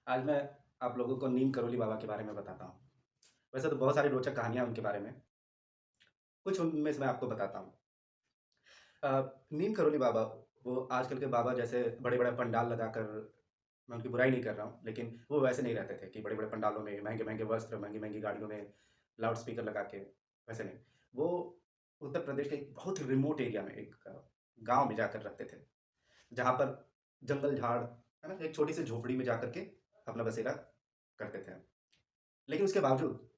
आज मैं आप लोगों को नीम करोली बाबा के बारे में बताता हूँ। वैसे तो बहुत सारी रोचक कहानियाँ हैं उनके बारे में, कुछ उनमें से मैं आपको बताता हूँ। अ, नीम करोली बाबा, वो आजकल के बाबा जैसे बड़े-बड़े पंडाल लगाकर, मैं उनकी बुराई नहीं कर रहा हूँ, लेकिन वो वैसे नहीं रहते थे कि बड़े-बड़े पंडालों में महँगे-महँगे वस्त्र, महँगी-महँगी गाड़ियों में लाउड स्पीकर लगा के, वैसे नहीं। वो उत्तर प्रदेश के एक बहुत रिमोट एरिया में, एक गाँव में जाकर रहते थे, जहाँ पर जंगल-झाड़, है ना? एक छोटी-सी झोपड़ी में जाकर के अपना बसेरा करते थे। लेकिन उसके बावजूद,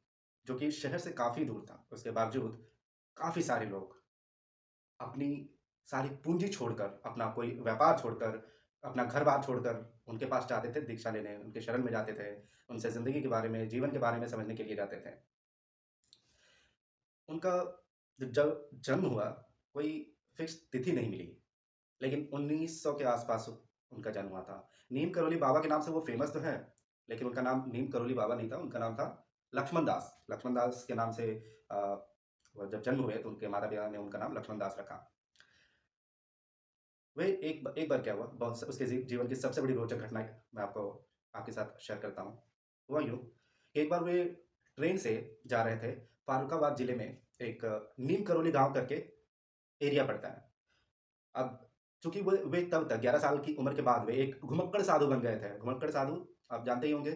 जो कि शहर से काफ़ी दूर था, उसके बावजूद काफ़ी सारे लोग अपनी सारी पूँजी छोड़कर, अपना कोई व्यापार छोड़कर, अपना घर-बार छोड़कर उनके पास जाते थे दीक्षा लेने, उनके शरण में जाते थे, उनसे ज़िंदगी के बारे में, जीवन के बारे में समझने के लिए जाते थे। उनका जब जन्म हुआ, कोई फ़िक्स तिथि नहीं मिली, लेकिन 1900 के आस-पास उनका जन्म हुआ था। नीम करोली बाबा के नाम से वो फ़ेमस तो हैं, लेकिन उनका नाम नीम करोली बाबा नहीं था, उनका नाम था लक्ष्मण दास। लक्ष्मण दास के नाम से अ, वो जब जन्म हुए तो उनके माता-पिता ने उनका नाम लक्ष्मण दास रखा। वे एक बार क्या हुआ, बहुत उसके जीवन की सबसे बड़ी रोचक घटना मैं आपके साथ शेयर करता हूँ। हुआ यूँ कि एक बार वे ट्रेन से जा रहे थे, फ़ारुखाबाद ज़िले में एक नीम करोली गाँव करके एरिया पड़ता है। अब चूँकि वे तब तक 11 साल की उम्र के बाद वे एक घुमक्कड़ साधु बन गए थे। घुमक्कड़ साधु आप जानते ही होंगे,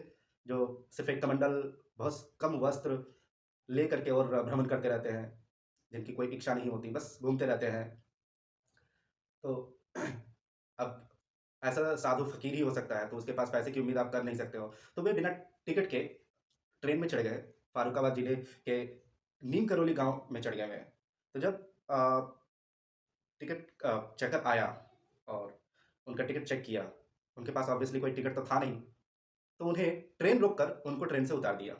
जो सिर्फ़ एक कमंडल, बहुत कम वस्त्र लेकर के और भ्रमण करते रहते हैं, जिनकी कोई इच्छा नहीं होती, बस घूमते रहते हैं। तो अब ऐसा साधु फ़कीर ही हो सकता है, तो उसके पास पैसे की उम्मीद आप कर नहीं सकते हो। तो वे बिना टिकट के ट्रेन में चढ़ गए, फ़ारुखाबाद ज़िले के नीम करोली गाँव में चढ़ गए वे। तो जब टिकट चेकर आया और उनका टिकट चेक किया, उनके पास ऑब्वियसली कोई टिकट तो था नहीं, तो उन्हें ट्रेन रोक कर उनको ट्रेन से उतार दिया।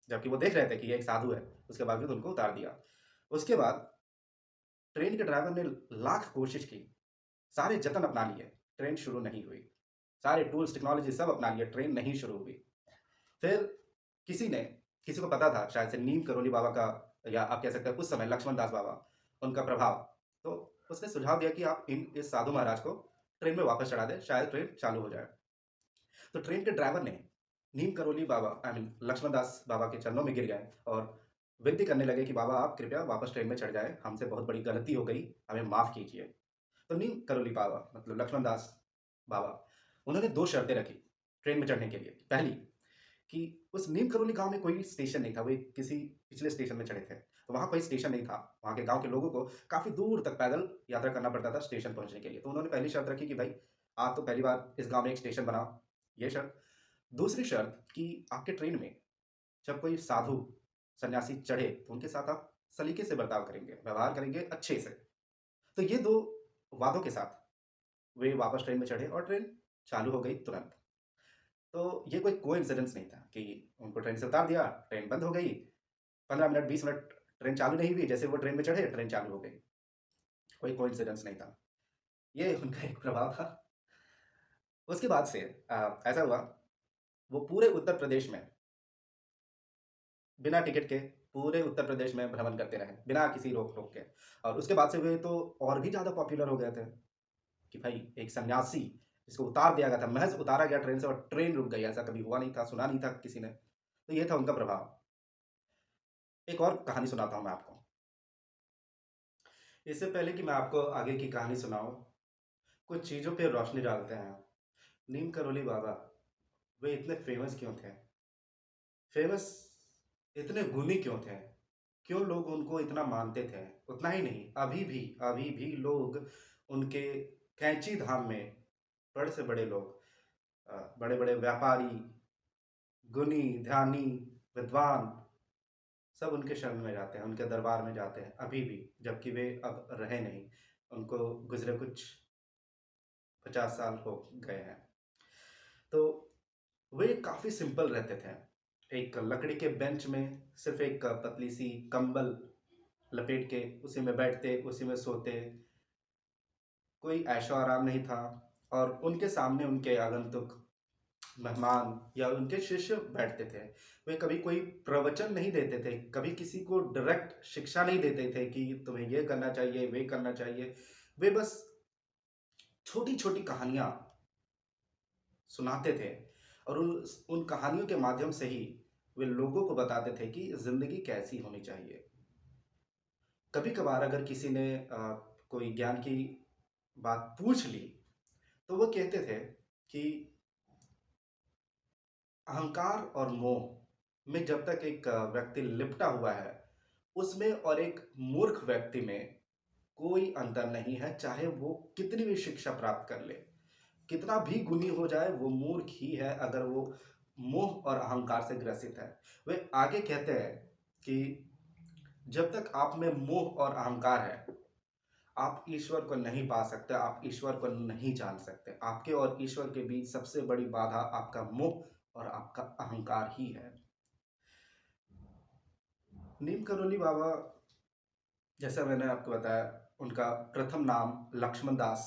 जबकि वो देख रहे थे कि ये एक साधु है, उसके बावजूद उनको उतार दिया। उसके बाद ट्रेन के ड्राइवर ने लाख कोशिश की, सारे जतन अपना लिए, ट्रेन शुरू नहीं हुई। सारे टूल्स, टेक्नोलॉजी सब अपना लिए, ट्रेन नहीं शुरू हुई। फिर किसी ने किसी को पता था शायद से नीम करोली बाबा का, या आप कह सकते हैं उस समय लक्ष्मण दास बाबा, उनका प्रभाव। तो उसने सुझाव दिया कि आप इस साधु महाराज को ट्रेन में वापस चढ़ा दें, शायद ट्रेन चालू हो जाए। तो ट्रेन के ड्राइवर ने नीम करोली बाबा, आई मीन लक्ष्मण दास बाबा के चरणों में गिर गए और विनती करने लगे कि बाबा आप कृपया वापस ट्रेन में चढ़ जाएँ, हमसे बहुत बड़ी गलती हो गई, हमें माफ़ कीजिए। तो नीम करोली बाबा मतलब लक्ष्मण दास बाबा, उन्होंने 2 शर्तें रखी ट्रेन में चढ़ने के लिए। पहली, कि उस नीम करोली गाँव में कोई स्टेशन नहीं था, वो एक किसी पिछले स्टेशन में चढ़े थे। तो वहाँ कोई स्टेशन नहीं था, वहाँ के गाँव के लोगों को काफ़ी दूर तक पैदल यात्रा करना पड़ता था स्टेशन पहुँचने के लिए। तो उन्होंने पहली शर्त रखी कि भाई, आप तो पहली बार इस गाँव में एक स्टेशन बनाओ, ये शर्त। दूसरी शर्त कि आपके ट्रेन में जब कोई साधु, सन्यासी चढ़े, तो उनके साथ आप सलीके से बर्ताव करेंगे, व्यवहार करेंगे अच्छे से। तो ये 2 वादों के साथ वे वापस ट्रेन में चढ़े और ट्रेन चालू हो गई तुरंत। तो ये कोई कोइंसिडेंस नहीं था कि उनको ट्रेन से उतार दिया, ट्रेन बंद हो गई, 15 मिनट, 20 मिनट ट्रेन चालू नहीं हुई, जैसे वो ट्रेन में चढ़े, ट्रेन चालू हो गई। कोई कोइंसिडेंस नहीं था। ये उनका एक प्रभाव था। उसके बाद से ऐसा हुआ, वो पूरे उत्तर प्रदेश में बिना टिकट के पूरे उत्तर प्रदेश में भ्रमण करते रहे, बिना किसी रोक-टोक के। और उसके बाद से वे तो और भी ज़्यादा पॉपुलर हो गए थे कि भाई एक सन्यासी जिसको उतार दिया गया था, महज़ उतारा गया ट्रेन से और ट्रेन रुक गई, ऐसा कभी हुआ नहीं था, सुना नहीं था किसी ने। तो ये था उनका प्रभाव। एक और कहानी सुनाता हूँ मैं आपको। इससे पहले कि मैं आपको आगे की कहानी सुनाऊँ, कुछ चीज़ों पे रोशनी डालते हैं। नीम करोली बाबा, वे इतने फ़ेमस क्यों थे? फ़ेमस इतने गुणी क्यों थे? क्यों लोग उनको इतना मानते थे? उतना ही नहीं, अभी भी लोग उनके कैंची धाम में बड़े से बड़े लोग, बड़े-बड़े व्यापारी, गुणी, ध्यानी, विद्वान, सब उनके शरण में जाते हैं, उनके दरबार में जाते हैं, अभी भी, जबकि वे अब रहे नहीं। उनको गुज़रे कुछ 50 साल हो गए हैं। तो वे काफ़ी सिंपल रहते थे। एक लकड़ी के बेंच में सिर्फ़ एक पतली-सी कंबल लपेट के उसी में बैठते, उसी में सोते, कोई ऐशो-आराम नहीं था और उनके सामने उनके आगंतुक, मेहमान या उनके शिष्य बैठते थे। वे कभी कोई प्रवचन नहीं देते थे, कभी किसी को डायरेक्ट शिक्षा नहीं देते थे कि तुम्हें ये करना चाहिए, वे करना चाहिए। वे बस छोटी-छोटी कहानियाँ सुनाते थे और उन कहानियों के माध्यम से ही वे लोगों को बताते थे कि ज़िंदगी कैसी होनी चाहिए। कभी कभार अगर किसी ने कोई ज्ञान की बात पूछ ली, तो वो कहते थे कि अहंकार और मोह में जब तक एक व्यक्ति लिपटा हुआ है, उसमें और एक मूर्ख व्यक्ति में कोई अंतर नहीं है, चाहे वो कितनी भी शिक्षा प्राप्त कर ले, कितना भी गुणी हो जाए, वो मूर्ख ही है अगर वो मोह और अहंकार से ग्रसित है। वे आगे कहते हैं कि जब तक आप में मोह और अहंकार है, आप ईश्वर को नहीं पा सकते, आप ईश्वर को नहीं जान सकते। आपके और ईश्वर के बीच सबसे बड़ी बाधा आपका मोह और आपका अहंकार ही है। नीम करोली बाबा, जैसा मैंने आपको बताया, उनका प्रथम नाम लक्ष्मण दास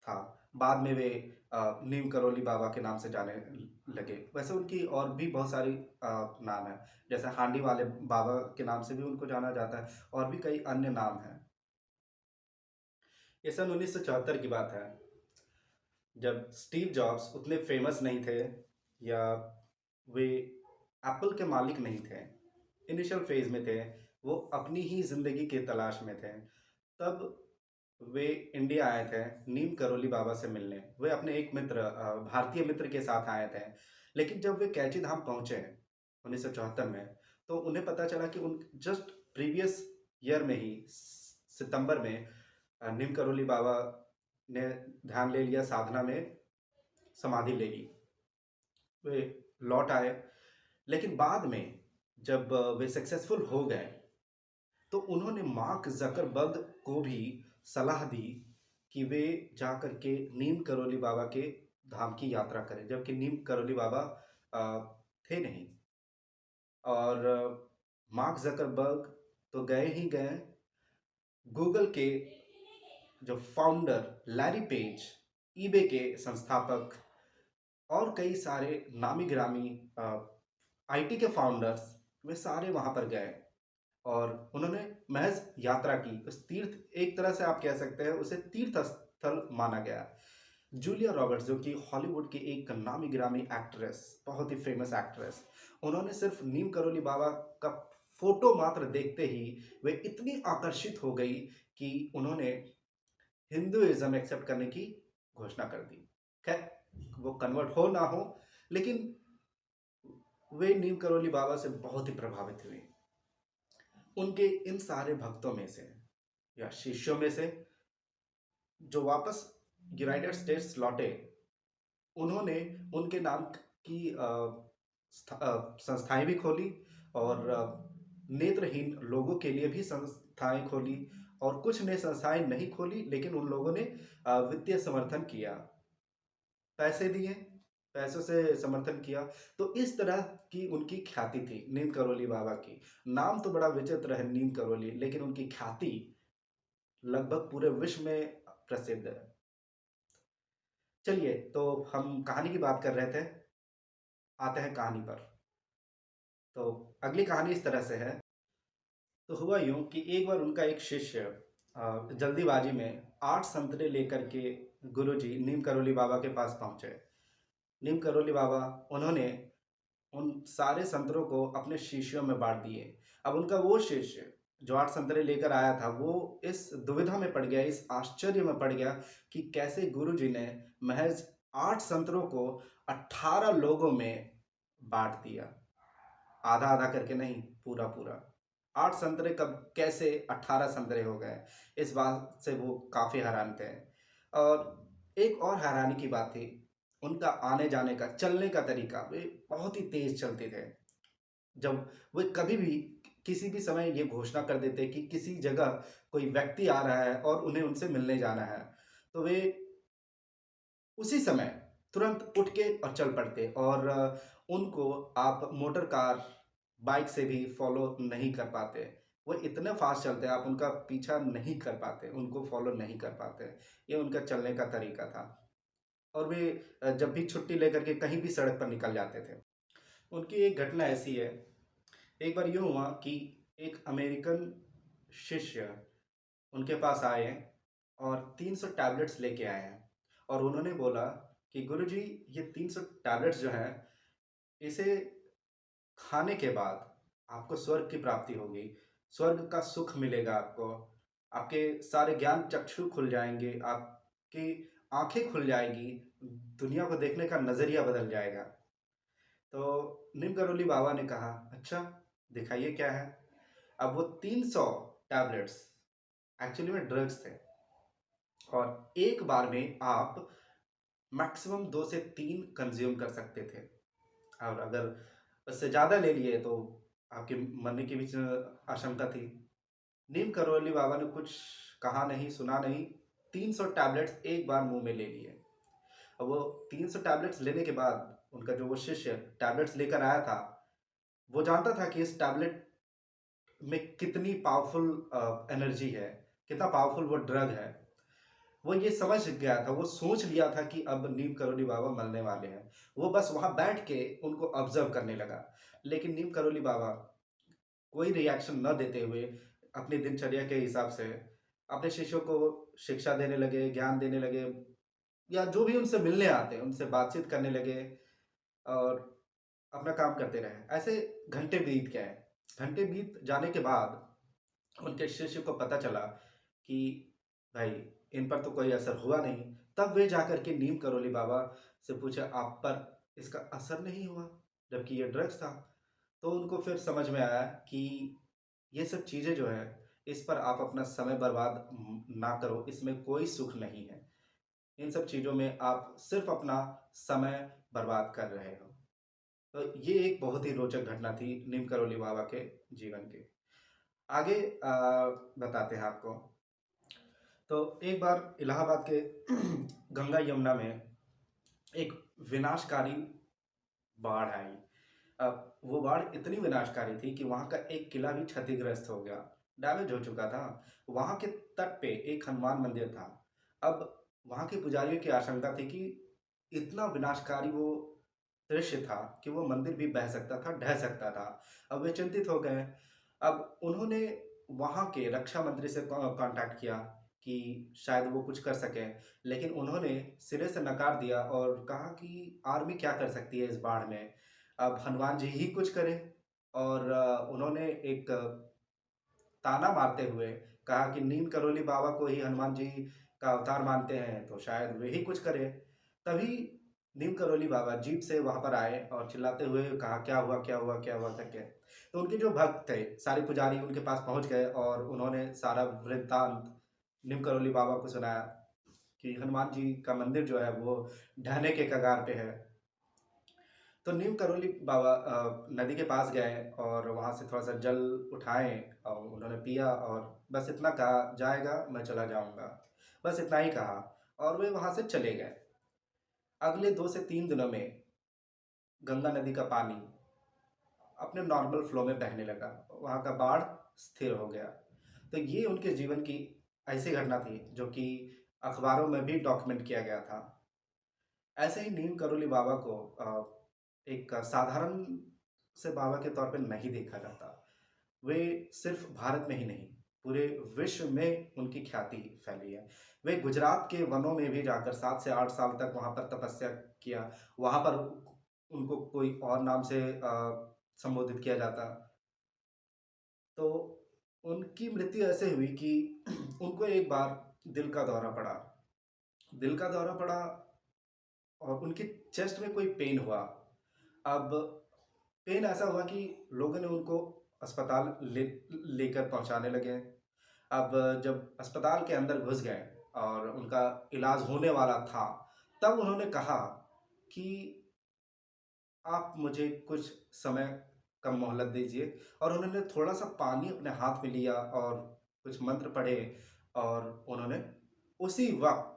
था। बाद में वे नीम करोली बाबा के नाम से जाने लगे। वैसे उनकी और भी बहुत सारी नाम है, जैसे हांडी वाले बाबा के नाम से भी उनको जाना जाता है, और भी कई अन्य नाम हैं। ये सन 1974 की बात है, जब स्टीव जॉब्स उतने फेमस नहीं थे, या वे एप्पल के मालिक नहीं थे, इनिशियल फेज में थे, वो अपनी ही जिंदगी की तलाश में थे। तब वे इंडिया आए थे नीम करोली बाबा से मिलने। वे अपने एक मित्र, भारतीय मित्र के साथ आए थे। लेकिन जब वे कैची धाम पहुंचे 1974 में, तो उन्हें पता चला कि उन जस्ट प्रीवियस ईयर में ही सितंबर में नीम करोली बाबा ने ध्यान ले लिया, साधना में समाधि ले ली। वे लौट आए, लेकिन बाद में जब वे सक्सेसफुल हो गए, तो उन्होंने मार्क जकरबर्ग को भी सलाह दी कि वे जा कर के नीम करोली बाबा के धाम की यात्रा करें, जबकि नीम करोली बाबा थे नहीं। और मार्क जकरबर्ग तो गए ही गए। गूगल के जो फाउंडर लैरी पेज, ईबे के संस्थापक, और कई सारे नामी गिरामी आईटी के फाउंडर्स, वे सारे वहां पर गए और उन्होंने महज यात्रा की। उस तीर्थ, एक तरह से आप कह सकते हैं उसे तीर्थ स्थल माना गया। जूलिया रॉबर्ट्स, जो कि हॉलीवुड की एक नामी गिरामी एक्ट्रेस, बहुत ही फेमस एक्ट्रेस, उन्होंने सिर्फ नीम करोली बाबा का फोटो मात्र देखते ही वे इतनी आकर्षित हो गई कि उन्होंने हिंदुइज्म एक्सेप्ट करने की घोषणा कर दी। खैर, वो कन्वर्ट हो ना हो, लेकिन वे नीम करोली बाबा से बहुत ही प्रभावित हुए। उनके इन सारे भक्तों में से या शिष्यों में से जो वापस यूनाइटेड स्टेट्स लौटे, उन्होंने उनके नाम की संस्थाएं भी खोली, और नेत्रहीन लोगों के लिए भी संस्थाएं खोली, और कुछ ने संस्थाएं नहीं खोली, लेकिन उन लोगों ने वित्तीय समर्थन किया, पैसे दिए, पैसों से समर्थन किया। तो इस तरह की उनकी ख्याति थी नीम करोली बाबा की। नाम तो बड़ा विचित्र है नीम करोली, लेकिन उनकी ख्याति लगभग पूरे विश्व में प्रसिद्ध है। चलिए, तो हम कहानी की बात कर रहे थे, आते हैं कहानी पर। तो अगली कहानी इस तरह से है। तो हुआ यूं कि एक बार उनका एक शिष्य जल्दीबाजी में 8 संतरे लेकर के गुरुजी नीम करोली बाबा के पास पहुंचे। नीम करोली बाबा, उन्होंने उन सारे संतरों को अपने शिष्यों में बांट दिए। अब उनका वो शिष्य जो 8 संतरे लेकर आया था, वो इस दुविधा में पड़ गया, इस आश्चर्य में पड़ गया कि कैसे गुरुजी ने महज 8 संतरों को 18 लोगों में बांट दिया। आधा आधा करके नहीं, पूरा पूरा। 8 संतरे कब कैसे 18 संतरे हो गए, इस बात से वो काफी हैरान थे। और एक और हैरानी की बात थी, उनका आने जाने का, चलने का तरीका, वे बहुत ही तेज चलते थे। जब वे कभी भी किसी भी समय ये घोषणा कर देते कि किसी जगह कोई व्यक्ति आ रहा है और उन्हें उनसे मिलने जाना है, तो वे उसी समय तुरंत उठ के और चल पड़ते। और उनको आप मोटर कार, बाइक से भी फॉलो नहीं कर पाते। वो इतने फास्ट चलते हैं, आप उनका पीछा नहीं कर पाते, उनको फॉलो नहीं कर पाते। ये उनका चलने का तरीका था। और वे जब भी छुट्टी लेकर के कहीं भी सड़क पर निकल जाते थे। उनकी एक घटना ऐसी है, एक बार यूँ हुआ कि एक अमेरिकन शिष्य उनके पास आए और 300 टैबलेट्स लेके आए हैं, और उन्होंने बोला कि गुरुजी, ये 300 टैबलेट्स जो हैं, इसे खाने के बाद आपको स्वर्ग की प्राप्ति होगी, स्वर्ग का सुख मिलेगा आपको, आपके सारे ज्ञान चक्षु खुल जाएँगे, आपकी आँखें खुल जाएँगी, दुनिया को देखने का नज़रिया बदल जाएगा। तो नीम करोली बाबा ने कहा, "अच्छा, दिखाइए क्या है?" अब वो 300 टैबलेट्स एक्चुअली में ड्रग्स थे और एक बार में आप मैक्सिमम 2 से 3 कंज़्यूम कर सकते थे और अगर उससे ज़्यादा ले लिए तो आपके मरने की भी आशंका थी। नीम करोली बाबा ने कुछ कहा नहीं, सुना नहीं, 300 टैबलेट्स एक बार मुँह में ले लिए। अब वो 300 टैबलेट्स लेने के बाद उनका जो वो शिष्य टैबलेट्स लेकर आया था, वो जानता था कि इस टैबलेट में कितनी पावरफुल एनर्जी है, कितना पावरफुल वो ड्रग है। वो ये समझ गया था, वो सोच लिया था कि अब नीम करोली बाबा मरने वाले हैं। वो बस वहाँ बैठ के उनको ऑब्ज़र्व करने लगा। लेकिन नीम करोली बाबा कोई रिएक्शन न देते हुए अपनी दिनचर्या के हिसाब से अपने शिष्यों को शिक्षा देने लगे, ज्ञान देने लगे या जो भी उनसे मिलने आते हैं, उनसे बातचीत करने लगे और अपना काम करते रहे। ऐसे घंटे बीत गए। घंटे बीत जाने के बाद उनके शिष्य को पता चला कि भाई इन पर तो कोई असर हुआ नहीं। तब वे जाकर के नीम करोली बाबा से पूछे, आप पर इसका असर नहीं हुआ? जबकि ये ड्रग्स था। तो उनको फिर समझ में आया कि ये सब चीज़ें जो है, इस पर आप अपना समय बर्बाद ना करो, इसमें कोई सुख नहीं है। इन सब चीज़ों में आप सिर्फ़ अपना समय बर्बाद कर रहे हो। तो ये एक बहुत ही रोचक घटना थी नीम करोली बाबा के जीवन की। आगे बताते हैं आपको। तो एक बार इलाहाबाद के गंगा यमुना में एक विनाशकारी बाढ़ आई। वो बाढ़ इतनी विनाशकारी थी कि वहाँ का एक किला भी क्षतिग्रस्त हो गया, डैमेज हो चुका था। वहाँ के तट पे एक हनुमान मंदिर था। अब वहाँ के पुजारियों की आशंका थी कि इतना विनाशकारी वो दृश्य था कि वो मंदिर भी बह सकता था, ढह सकता था। अब वे चिंतित हो गए। अब उन्होंने वहाँ के रक्षा मंत्री से कॉन्टैक्ट किया कि शायद वो कुछ कर सकें, लेकिन उन्होंने सिरे से नकार दिया और कहा कि आर्मी क्या कर सकती है इस बाढ़ में? अब हनुमान जी ही कुछ करें और उन्होंने एक ताना मारते हुए कहा कि नीम करोली बाबा को ही हनुमान जी का अवतार मानते हैं, तो शायद वे ही कुछ करें। तभी नीम करोली बाबा जीप से वहाँ पर आए और चिल्लाते हुए कहा, "क्या हुआ, क्या हुआ, क्या हुआ?" करके। तो उनके जो भक्त थे, सारे पुजारी उनके पास पहुँच गए और उन्होंने सारा वृत्तांत नीम करोली बाबा को सुनाया कि हनुमान जी का मंदिर जो है वो ढहने के कगार पे है। तो नीम करोली बाबा नदी के पास गए और वहाँ से थोड़ा-सा जल उठाए और उन्होंने पिया और बस इतना कहा, "जाएगा, मैं चला जाऊँगा।" बस इतना ही कहा और वे वहाँ से चले गए। अगले 2 से 3 दिनों में गंगा नदी का पानी अपने नॉर्मल फ्लो में बहने लगा। वहाँ का बाढ़ स्थिर हो गया। तो ये उनके जीवन की ऐसी घटना थी जो कि अखबारों में भी डॉक्यूमेंट किया गया था। ऐसे ही नीम करोली बाबा को एक साधारण से बाबा के तौर पे नहीं देखा जाता। वे सिर्फ़ भारत में ही नहीं, पूरे विश्व में उनकी ख्याति फैली है। वे गुजरात के वनों में भी जाकर 7 से 8 साल तक वहाँ पर तपस्या किया। वहाँ पर उनको कोई और नाम से संबोधित किया जाता। तो उनकी मृत्यु ऐसे हुई कि उनको एक बार दिल का दौरा पड़ा। दिल का दौरा पड़ा और उनके चेस्ट में कोई पेन हुआ। अब पेन ऐसा हुआ कि लोगों ने उनको अस्पताल लेकर पहुँचाने लगे। अब जब अस्पताल के अंदर घुस गए और उनका इलाज होने वाला था, तब उन्होंने कहा कि आप मुझे कुछ समय का मोहलत दीजिए और उन्होंने थोड़ा-सा पानी अपने हाथ में लिया और कुछ मंत्र पढ़े और उन्होंने उसी वक़्त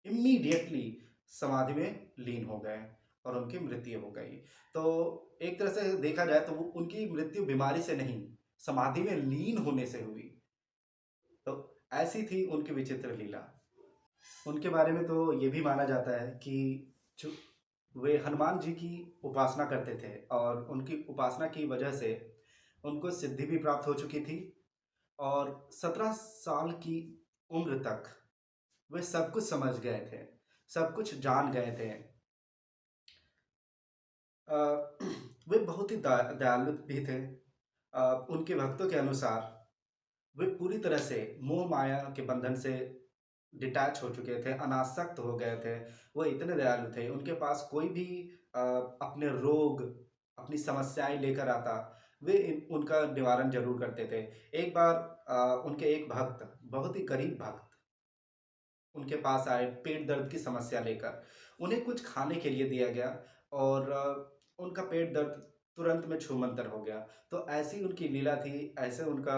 इमीडिएटली समाधि में लीन हो गए और उनकी मृत्यु हो गई। तो एक तरह से देखा जाए तो वो उनकी मृत्यु बीमारी से नहीं, समाधि में लीन होने से हुई। तो ऐसी थी उनकी विचित्र लीला। उनके बारे में तो ये भी माना जाता है कि जो वे हनुमान जी की उपासना करते थे और उनकी उपासना की वजह से उनको सिद्धि भी प्राप्त हो चुकी थी और 17 साल की उम्र तक वे सब कुछ समझ गए थे, सब कुछ जान गए थे। अ, वे बहुत ही दयालु भी थे। उनके भक्तों के अनुसार वे पूरी तरह से मोह माया के बंधन से डिटैच हो चुके थे, अनासक्त हो गए थे। वो इतने दयालु थे, उनके पास कोई भी अपने रोग, अपनी समस्याएँ लेकर आता, वे उनका निवारण ज़रूर करते थे। एक बार उनके एक भक्त, बहुत ही गरीब भक्त उनके पास आए पेट दर्द की समस्या लेकर। उन्हें कुछ खाने के लिए दिया गया और उनका पेट दर्द तुरंत में छूमंतर हो गया। तो ऐसी उनकी लीला थी, ऐसे उनका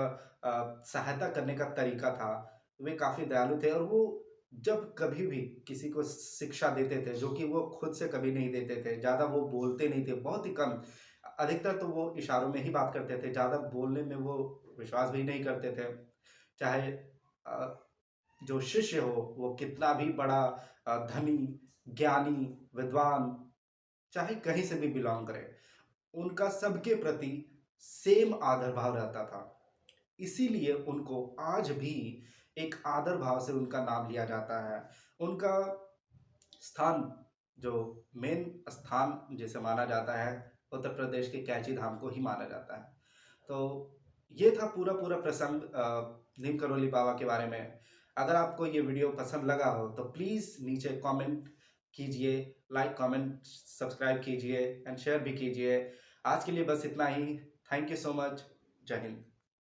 सहायता करने का तरीका था। वे काफ़ी दयालु थे और वो जब कभी भी किसी को शिक्षा देते थे, जो कि वो खुद से कभी नहीं देते थे, ज़्यादा वो बोलते नहीं थे, बहुत ही कम। अधिकतर तो वो इशारों में ही बात करते थे, ज़्यादा बोलने में वो विश्वास भी नहीं करते थे। चाहे अ, जो शिष्य हो वो कितना भी बड़ा धनी, ज्ञानी, विद्वान, चाहे कहीं से भी बिलॉन्ग करे, उनका सबके प्रति सेम आदर भाव रहता था। इसीलिए उनको आज भी एक आदर भाव से उनका नाम लिया जाता है। उनका स्थान, जो मेन स्थान जिसे माना जाता है, उत्तर प्रदेश के कैंची धाम को ही माना जाता है। तो ये था पूरा प्रसंग नीम करोली बाबा के बारे में। अगर आपको ये वीडियो पसंद लगा हो तो प्लीज़ नीचे कमेंट कीजिए, लाइक, कमेंट, सब्सक्राइब कीजिए एंड शेयर भी कीजिए। आज के लिए बस इतना ही। Thank you so much. जय हिंद।